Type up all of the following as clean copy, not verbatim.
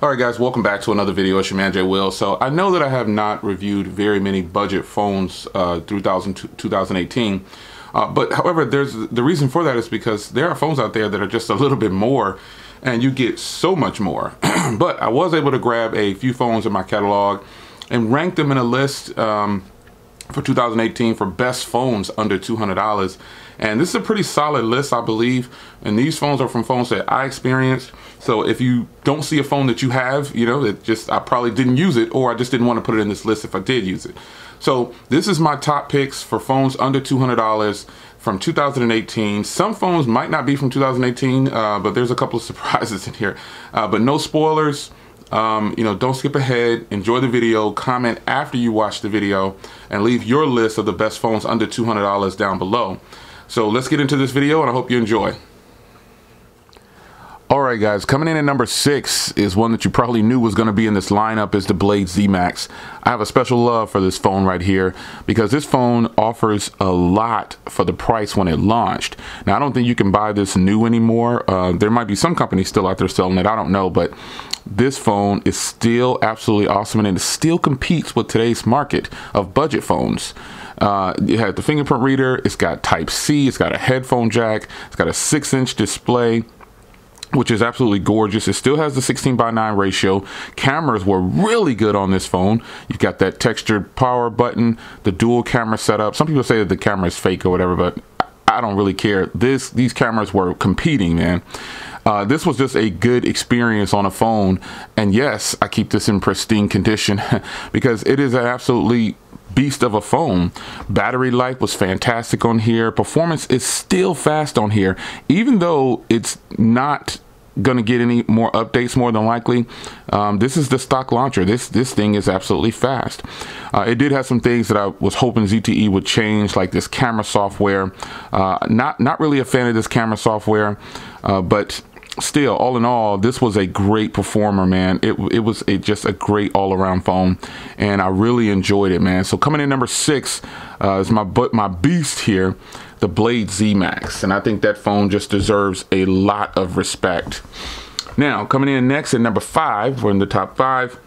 Alright guys, welcome back to another video. It's your man Jay Will. So I know that I have not reviewed very many budget phones through 2018. But however, the reason for that is because there are phones out there that are just a little bit more and you get so much more. But I was able to grab a few phones in my catalog and rank them in a list for 2018 for best phones under $200. And this is a pretty solid list, I believe. And these phones are from phones that I experienced. So if you don't see a phone that you have, you know, that just I probably didn't use it, or I just didn't want to put it in this list if I did use it. So this is my top picks for phones under $200 from 2018. Some phones might not be from 2018, but there's a couple of surprises in here. But no spoilers. You know, don't skip ahead, enjoy the video, comment after you watch the video, and leave your list of the best phones under $200 down below. So let's get into this video, and I hope you enjoy. Alright guys, coming in at number 6 is one that you probably knew was going to be in this lineup, is the Blade Z Max. I have a special love for this phone right here because this phone offers a lot for the price when it launched. Now I don't think you can buy this new anymore. There might be some companies still out there selling it, I don't know, but this phone is still absolutely awesome, and it still competes with today's market of budget phones. It has the fingerprint reader, it's got Type-C, it's got a headphone jack, it's got a 6-inch display, which is absolutely gorgeous. It still has the 16:9 ratio. Cameras were really good on this phone. You've got that textured power button, the dual camera setup. Some people say that the camera is fake or whatever, but I don't really care. These cameras were competing, man. This was just a good experience on a phone. And yes, I keep this in pristine condition because it is an absolutely beast of a phone. Battery life was fantastic on here. Performance is still fast on here, even though it's not gonna get any more updates more than likely. This is the stock launcher. This thing is absolutely fast. It did have some things that I was hoping ZTE would change, like this camera software. Not really a fan of this camera software, but still, all in all, this was a great performer, man. It was just a great all-around phone, and I really enjoyed it, man. So coming in number 6 is my beast here, the Blade Z Max, and I think that phone just deserves a lot of respect. Now, coming in next at number 5, we're in the top 5.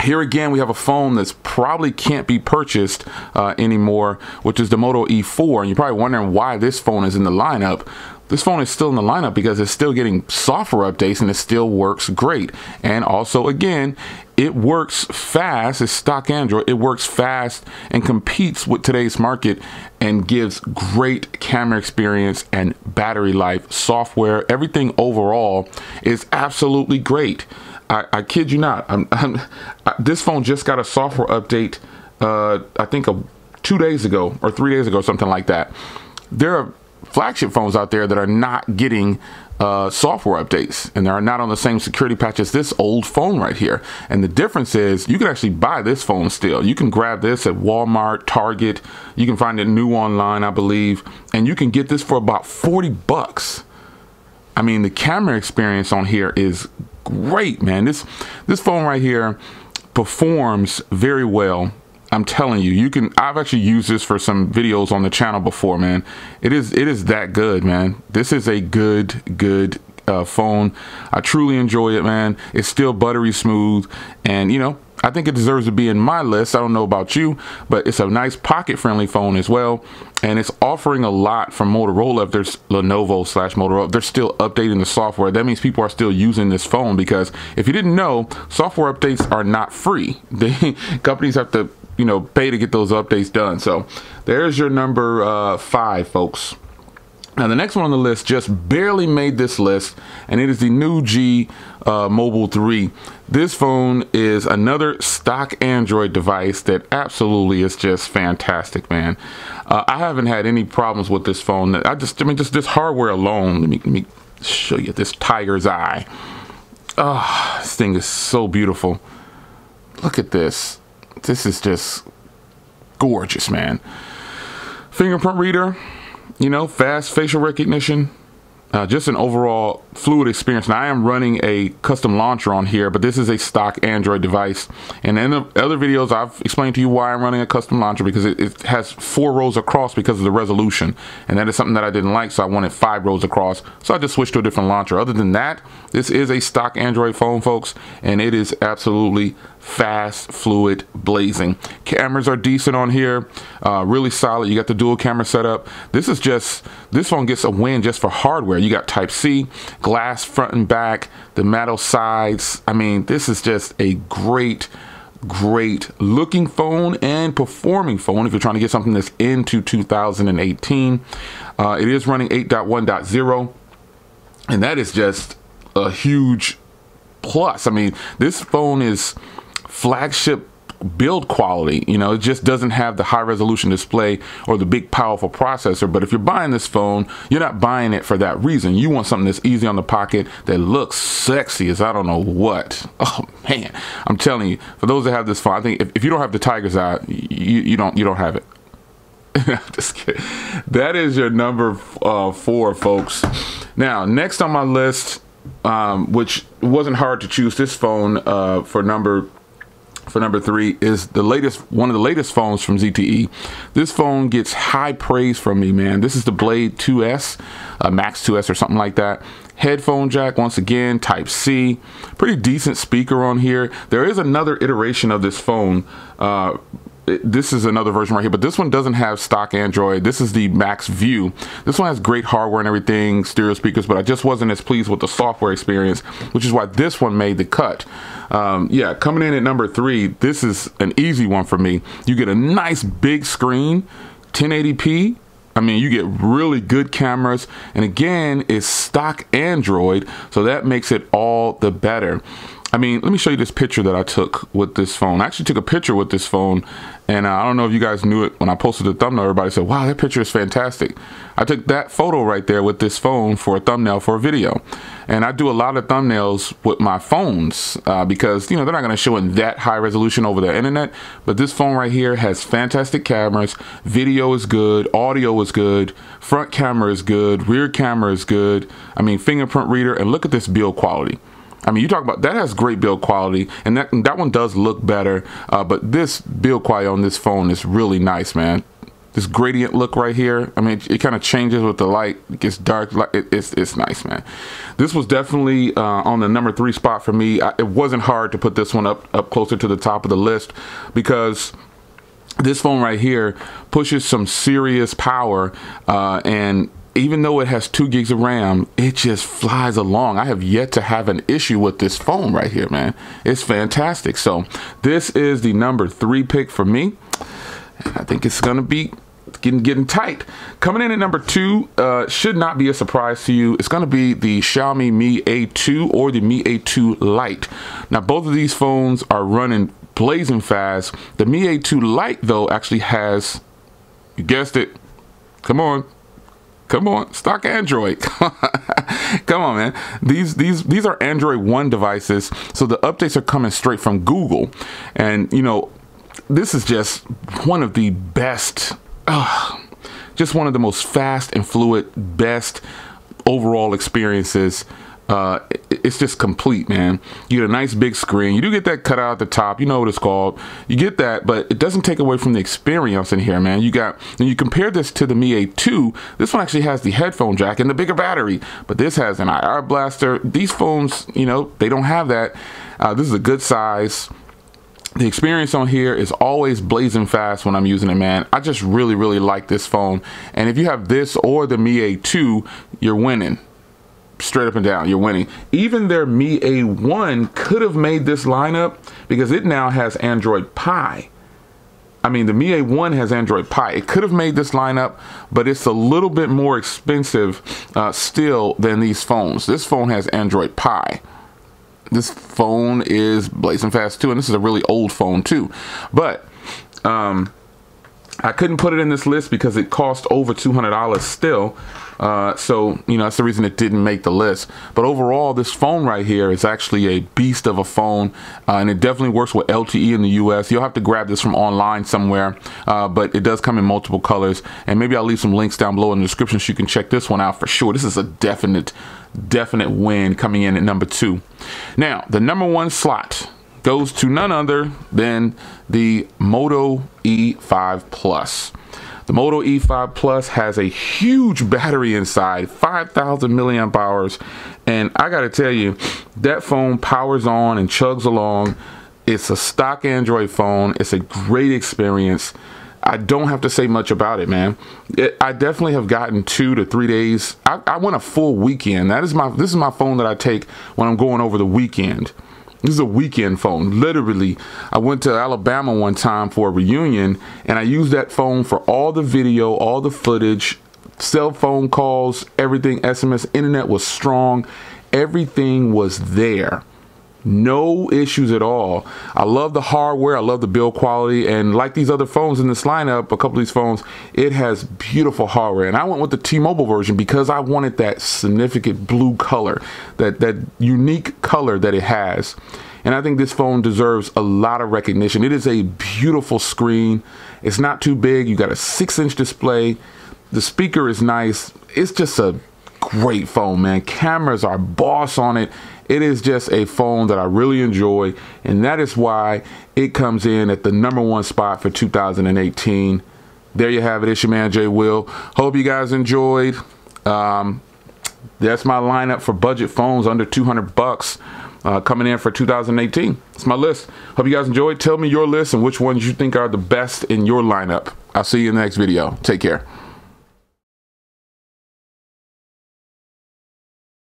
Here again, we have a phone that's probably can't be purchased anymore, which is the Moto E4. And you're probably wondering why this phone is in the lineup. This phone is still in the lineup because it's still getting software updates and it still works great. And also, again, it works fast. It's stock Android. It works fast and competes with today's market and gives great camera experience and battery life. Software, everything overall is absolutely great. I kid you not. This phone just got a software update, I think 2 days ago or 3 days ago, something like that. There are flagship phones out there that are not getting software updates, and they are not on the same security patch as this old phone right here. And the difference is you can actually buy this phone still. You can grab this at Walmart, Target. You can find it new online, I believe, and you can get this for about 40 bucks. I mean, the camera experience on here is great, man. This phone right here performs very well. I'm telling you, I've actually used this for some videos on the channel before, man. It is that good, man. This is a good phone. I truly enjoy it, man. It's still buttery smooth, and you know, I think it deserves to be in my list. I don't know about you, but it's a nice pocket-friendly phone as well, and it's offering a lot from Motorola. If there's Lenovo/Motorola, they're still updating the software. That means people are still using this phone, because if you didn't know, software updates are not free. Companies have to, you know, pay to get those updates done. So there's your number 5, folks. Now the next one on the list just barely made this list, and it is the new G Mobile 3. This phone is another stock Android device that absolutely is just fantastic, man. I haven't had any problems with this phone. I mean, just this hardware alone. Let me show you this tiger's eye. Oh, this thing is so beautiful. Look at this. This is just gorgeous, man. Fingerprint reader, you know, fast facial recognition. just an overall fluid experience. Now I am running a custom launcher on here, but this is a stock Android device. And in the other videos, I've explained to you why I'm running a custom launcher, because it has 4 rows across because of the resolution. And that is something that I didn't like, so I wanted 5 rows across. So I just switched to a different launcher. Other than that, this is a stock Android phone, folks, and it is absolutely fast, fluid, blazing. Cameras are decent on here, really solid. You got the dual camera setup. This phone gets a win just for hardware. You got Type-C, glass front and back, the metal sides. I mean, this is just a great looking phone and performing phone if you're trying to get something that's into 2018. It is running 8.1.0, and that is just a huge plus. I mean, this phone is flagship build quality. You know, it just doesn't have the high resolution display or the big powerful processor. But if you're buying this phone, you're not buying it for that reason. You want something that's easy on the pocket, that looks sexy as I don't know what. Oh man, I'm telling you, for those that have this phone, I think if you don't have the tiger's eye, you don't have it. Just kidding. That is your number 4, folks. Now, next on my list, which wasn't hard to choose, this phone for number 3 is one of the latest phones from ZTE. This phone gets high praise from me, man. This is the Blade 2S, Max 2S or something like that. Headphone jack, once again, Type-C. Pretty decent speaker on here. There is another iteration of this phone. This is another version right here, but this one doesn't have stock Android. This is the Max View. This one has great hardware and everything, stereo speakers, but I just wasn't as pleased with the software experience, which is why this one made the cut. Yeah, coming in at number 3, this is an easy one for me. You get a nice big screen, 1080p. I mean, you get really good cameras, and again, it's stock Android, so that makes it all the better. I mean, let me show you this picture that I took with this phone. I actually took a picture with this phone, and I don't know if you guys knew it. When I posted the thumbnail, everybody said, wow, that picture is fantastic. I took that photo right there with this phone for a thumbnail for a video. And I do a lot of thumbnails with my phones because, you know, they're not going to show in that high resolution over the internet. But this phone right here has fantastic cameras. Video is good. Audio is good. Front camera is good. Rear camera is good. I mean, fingerprint reader. And look at this build quality. I mean, you talk about that has great build quality, and that one does look better. But this build quality on this phone is really nice, man. This gradient look right here, I mean, it kind of changes with the light. It gets dark. It's nice, man. This was definitely on the number 3 spot for me. It wasn't hard to put this one up closer to the top of the list, because this phone right here pushes some serious power, and even though it has 2 gigs of RAM, it just flies along. I have yet to have an issue with this phone right here, man. It's fantastic. So this is the number 3 pick for me. I think it's gonna be getting tight. Coming in at number 2, should not be a surprise to you. It's gonna be the Xiaomi Mi A2 or the Mi A2 Lite. Now, both of these phones are running blazing fast. The Mi A2 Lite, though, actually has, you guessed it, come on, stock Android. Come on, man. These are Android 1 devices, so the updates are coming straight from Google. And, you know, this is just one of the best, just one of the most fast and fluid, best overall experiences. It's just complete, man. You get a nice big screen. You do get that cutout at the top. You know what it's called. You get that, but it doesn't take away from the experience in here, man. When you compare this to the Mi A2, this one actually has the headphone jack and the bigger battery, but this has an IR blaster. These phones, you know, they don't have that. This is a good size. The experience on here is always blazing fast when I'm using it, man. I just really, really like this phone. And if you have this or the Mi A2, you're winning. Straight up and down, you're winning. Even their Mi A1 could have made this lineup because it now has Android Pie. I mean, the Mi A1 has Android Pie. It could have made this lineup, but it's a little bit more expensive still than these phones. This phone has Android Pie. This phone is blazing fast too, and this is a really old phone too. But I couldn't put it in this list because it cost over $200 still. So, you know, that's the reason it didn't make the list. But overall, this phone right here is actually a beast of a phone, and it definitely works with LTE in the US. You'll have to grab this from online somewhere, but it does come in multiple colors. And maybe I'll leave some links down below in the description so you can check this one out for sure. This is a definite win, coming in at number 2. Now, the number 1 slot goes to none other than the Moto E5 Plus. The Moto E5 Plus has a huge battery inside, 5,000 milliamp hours, and I gotta tell you, that phone powers on and chugs along. It's a stock Android phone. It's a great experience. I don't have to say much about it, man. I definitely have gotten 2 to 3 days. I went a full weekend. This is my phone that I take when I'm going over the weekend. This is a weekend phone. Literally, I went to Alabama one time for a reunion, and I used that phone for all the video, all the footage, cell phone calls, everything, SMS, internet was strong. Everything was there. No issues at all. I love the hardware. I love the build quality. And like these other phones in this lineup, a couple of these phones, it has beautiful hardware. And I went with the T-Mobile version because I wanted that significant blue color, that unique color that it has. And I think this phone deserves a lot of recognition. It is a beautiful screen. It's not too big. You got a 6-inch display. The speaker is nice. It's just a great phone, man. Cameras are boss on it. It is just a phone that I really enjoy, and that is why it comes in at the number 1 spot for 2018. There you have it. It's your man Jay Will. Hope you guys enjoyed. That's my lineup for budget phones under 200 bucks coming in for 2018. It's my list. Hope you guys enjoyed. Tell me your list and which ones you think are the best in your lineup. I'll see you in the next video. Take care.